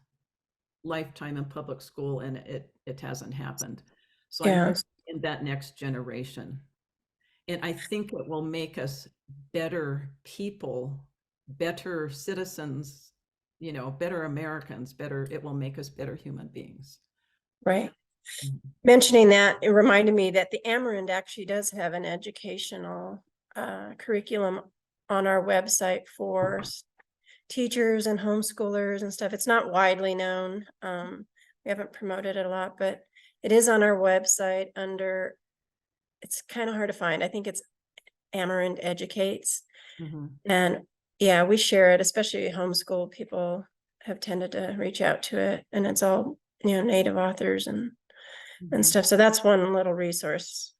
lifetime in public school, and it hasn't happened. So I'm in that next generation. And I think it will make us better people, better citizens, better Americans, it will make us better human beings. Right. Mm-hmm. Mentioning that, it reminded me that the Amerind actually does have an educational curriculum on our website for teachers and homeschoolers and stuff. It's not widely known. We haven't promoted it a lot, but it is on our website under, it's kind of hard to find. I think it's Amaranth Educates. And yeah, we share it, especially homeschool people have tended to reach out to it, and it's all, Native authors and stuff. So that's one little resource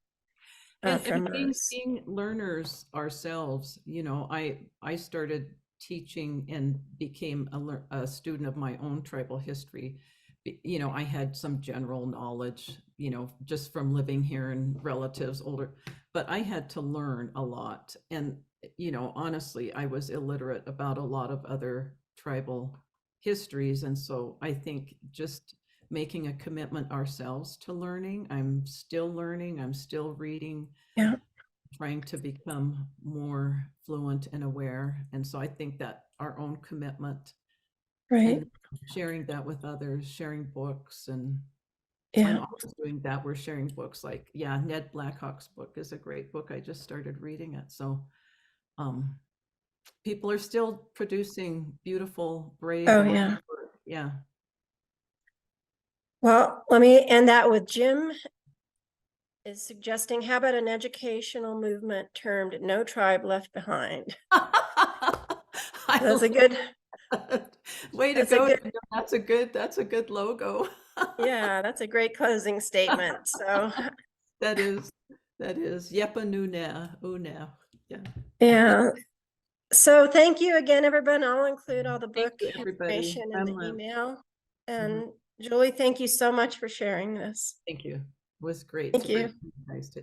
from us. Being learners ourselves, I started teaching and became a student of my own tribal history. I had some general knowledge, just from living here and relatives older, but I had to learn a lot. And, honestly, I was illiterate about a lot of other tribal histories. And so I think just making a commitment ourselves to learning. I'm still learning, I'm still reading, trying to become more fluent and aware. And so I think that our own commitment, and sharing that with others, sharing books, and I'm always doing that. We're sharing books, like, Ned Blackhawk's book is a great book. I just started reading it. So people are still producing beautiful, brave, work. Yeah. Well, let me end that with Jim is suggesting, how about an educational movement termed "No Tribe Left Behind"? That's a good way to go. That's a good logo. Yeah, that's a great closing statement. So that is Yepa Nuna Una. Yeah. So thank you again, everyone. I'll include all the book information in the email. And Julie, thank you so much for sharing this. Thank you. It was great Thank to you. bring you guys today.